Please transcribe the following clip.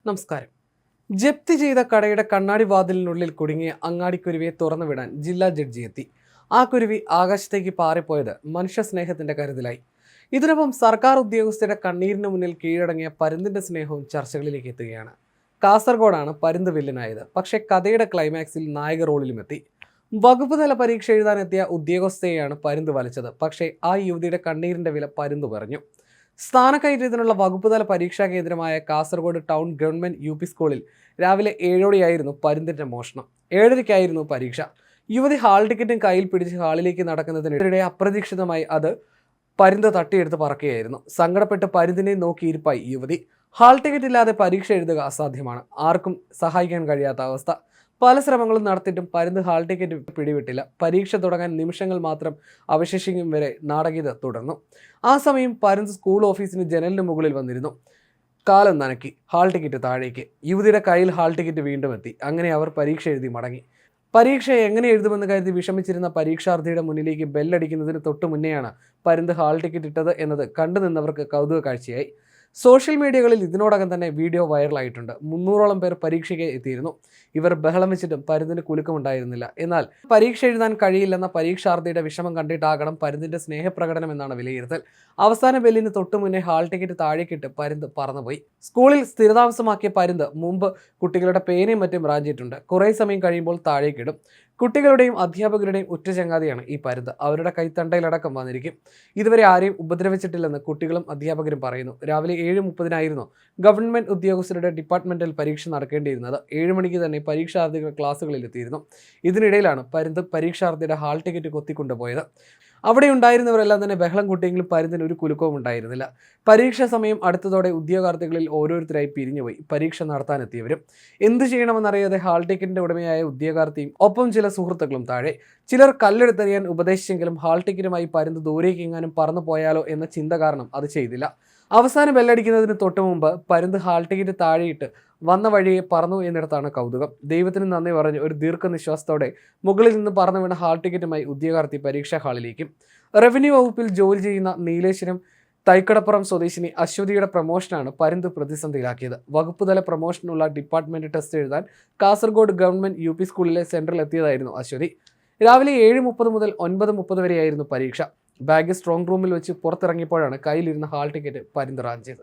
നമസ്കാരം. ജപ്തി ചെയ്ത കടയുടെ കണ്ണാടി വാതിലിനുള്ളിൽ കുടുങ്ങിയ അങ്ങാടിക്കുരുവിയെ തുറന്നുവിടാൻ ജില്ലാ ജഡ്ജി എത്തി. ആ കുരുവി ആകാശത്തേക്ക് പാറിപ്പോയത് മനുഷ്യ സ്നേഹത്തിന്റെ കരുതലായി. ഇതിനൊപ്പം സർക്കാർ ഉദ്യോഗസ്ഥരുടെ കണ്ണീരിന് മുന്നിൽ കീഴടങ്ങിയ പരുന്തിന്റെ സ്നേഹവും ചർച്ചകളിലേക്ക് എത്തുകയാണ്. കാസർഗോഡാണ് പരുന്ത് വില്ലനായത്. പക്ഷേ കഥയുടെ ക്ലൈമാക്സിൽ നായക റോളിലും എത്തി. വകുപ്പ് തല പരീക്ഷ എഴുതാനെത്തിയ ഉദ്യോഗസ്ഥയെയാണ് പരുന്ത് വലിച്ചത്. പക്ഷേ ആ യുവതിയുടെ കണ്ണീരിന്റെ വില പരുന്ത് പറഞ്ഞു. സ്ഥാനക്കയറ്റത്തിനുള്ള വകുപ്പ് തല പരീക്ഷാ കേന്ദ്രമായ Kasaragod town government U P സ്കൂളിൽ രാവിലെ 7:00 പരുന്തിന്റെ മോഷണം. 7:30 പരീക്ഷ. യുവതി ഹാൾ ടിക്കറ്റും കയ്യിൽ പിടിച്ച് ഹാളിലേക്ക് നടക്കുന്നതിനിടെ അപ്രതീക്ഷിതമായി അത് പരുന്ത് തട്ടിയെടുത്ത് പറക്കുകയായിരുന്നു. സങ്കടപ്പെട്ട് പരുന്തിനെ നോക്കിയിരിപ്പായി യുവതി. ഹാൾ ടിക്കറ്റ് ഇല്ലാതെ പരീക്ഷ എഴുതുക അസാധ്യമാണ്. ആർക്കും സഹായിക്കാൻ കഴിയാത്ത അവസ്ഥ. പല ശ്രമങ്ങളും നടത്തിയിട്ടും പരുന്ത് ഹാൾ ടിക്കറ്റ് പിടിവിട്ടില്ല. പരീക്ഷ തുടങ്ങാൻ നിമിഷങ്ങൾ മാത്രം അവശേഷിക്കും വരെ നാടകീയത തുടർന്നു. ആ സമയം പരുന്ത് സ്കൂൾ ഓഫീസിന് ജനലിന് മുകളിൽ വന്നിരുന്നു. കാലം നനക്കി ഹാൾ ടിക്കറ്റ് താഴേക്ക്. യുവതിയുടെ കയ്യിൽ ഹാൾ ടിക്കറ്റ് വീണ്ടും എത്തി. അങ്ങനെ അവർ പരീക്ഷ എഴുതി മടങ്ങി. പരീക്ഷ എങ്ങനെ എഴുതുമെന്ന് കരുതി വിഷമിച്ചിരുന്ന പരീക്ഷാർത്ഥിയുടെ മുന്നിലേക്ക് ബെല്ലടിക്കുന്നതിന് തൊട്ടു മുന്നെയാണ് പരുന്ത് ഹാൾ ടിക്കറ്റ് ഇട്ടത് എന്നത് കണ്ടുനിന്നവർക്ക് കൗതുക കാഴ്ചയായി. സോഷ്യൽ മീഡിയകളിൽ ഇതിനോടകം തന്നെ വീഡിയോ വൈറലായിട്ടുണ്ട്. 300ഓളം പേർ പരീക്ഷയ്ക്ക് എത്തിയിരുന്നു. ഇവർ ബഹളം വെച്ചിട്ടും പരുന്തിന് കുലുക്കമുണ്ടായിരുന്നില്ല. എന്നാൽ പരീക്ഷ എഴുതാൻ കഴിയില്ലെന്ന പരീക്ഷാർത്ഥിയുടെ വിഷമം കണ്ടിട്ടാകണം പരുന്തിന്റെ സ്നേഹപ്രകടനം എന്നാണ് വിലയിരുത്തൽ. അവസാന ബെല്ലിന് തൊട്ടു മുന്നേ ഹാൾ ടിക്കറ്റ് താഴേക്കിട്ട് പരുന്ത് പറന്നുപോയി. സ്കൂളിൽ സ്ഥിരതാമസമാക്കിയ പരുന്ത് മുമ്പ് കുട്ടികളുടെ പേനയും മറ്റും റാഞ്ചിയിട്ടുണ്ട്. കുറേ സമയം കഴിയുമ്പോൾ താഴേക്കിടും. കുട്ടികളുടെയും അധ്യാപകരുടെയും ഉറ്റ ചങ്ങാതിയാണ് ഈ പരുന്ത്. അവരുടെ കൈത്തണ്ടയിലടക്കം വന്നിരിക്കും. ഇതുവരെ ആരെയും ഉപദ്രവിച്ചിട്ടില്ലെന്ന് കുട്ടികളും അധ്യാപകരും പറയുന്നു. രാവിലെ 7:30 ഗവൺമെന്റ് ഉദ്യോഗസ്ഥരുടെ ഡിപ്പാർട്ട്മെന്റൽ പരീക്ഷ നടക്കേണ്ടിയിരുന്നത്. 7 മണിക്ക് തന്നെ പരീക്ഷാർത്ഥികൾ ക്ലാസ്സുകളിൽ എത്തിയിരുന്നു. ഇതിനിടയിലാണ് പരുന്ത് പരീക്ഷാർത്ഥിയുടെ ഹാൾ ടിക്കറ്റ് കൊത്തിക്കൊണ്ടുപോയത്. അവിടെ ഉണ്ടായിരുന്നവരെല്ലാം തന്നെ ബഹളം കൂട്ടിയെങ്കിലും പരുന്തിന് ഒരു കുലുക്കവും ഉണ്ടായിരുന്നില്ല. പരീക്ഷാ സമയം അടുത്തതോടെ ഉദ്യോഗാർത്ഥികളിൽ ഓരോരുത്തരായി പിരിഞ്ഞുപോയി. പരീക്ഷ നടത്താനെത്തിയവരും എന്ത് ചെയ്യണമെന്നറിയാതെ ഹാൾ ടിക്കറ്റിന്റെ ഉടമയായ ഉദ്യോഗാർത്ഥിയും ഒപ്പം ചില സുഹൃത്തുക്കളും താഴെ. ചിലർ കല്ലെടുത്തെറിയാൻ ഉപദേശിച്ചെങ്കിലും ഹാൾ ടിക്കറ്റുമായി പരുന്ത് ദൂരേക്ക് എങ്ങാനും പറന്നു പോയാലോ എന്ന ചിന്ത കാരണം അത് ചെയ്തില്ല. അവസാനം ബെല്ലടിക്കുന്നതിന് തൊട്ടു മുമ്പ് പരുന്ത് ഹാൾ ടിക്കറ്റ് താഴെയിട്ട് വന്ന വഴിയെ പറന്നു എന്നിടത്താണ് കൗതുകം. ദൈവത്തിന് നന്ദി പറഞ്ഞ് ഒരു ദീർഘനിശ്വാസത്തോടെ മുകളിൽ നിന്ന് പറന്നു വീണ ഹാൾ ടിക്കറ്റുമായി ഉദ്യോഗാർത്ഥി പരീക്ഷാ ഹാളിലേക്കും. റവന്യൂ വകുപ്പിൽ ജോലി ചെയ്യുന്ന നീലേശ്വരം തൈക്കടപ്പുറം സ്വദേശിനി അശ്വതിയുടെ പ്രമോഷനാണ് പരുന്ത് പ്രതിസന്ധിയിലാക്കിയത്. വകുപ്പുതല പ്രമോഷനുള്ള ഡിപ്പാർട്ട്മെന്റ് ടെസ്റ്റ് എഴുതാൻ കാസർഗോഡ് ഗവൺമെന്റ് യു പി സ്കൂളിലെ സെന്ററിൽ എത്തിയതായിരുന്നു അശ്വതി. രാവിലെ 7:30 മുതൽ 9:30 വരെയായിരുന്നു പരീക്ഷ. ബാഗ് സ്ട്രോങ് റൂമിൽ വെച്ച് പുറത്തിറങ്ങിയപ്പോഴാണ് കയ്യിലിരുന്ന ഹാൾ ടിക്കറ്റ് പരുന്ത് റാഞ്ചിയത്.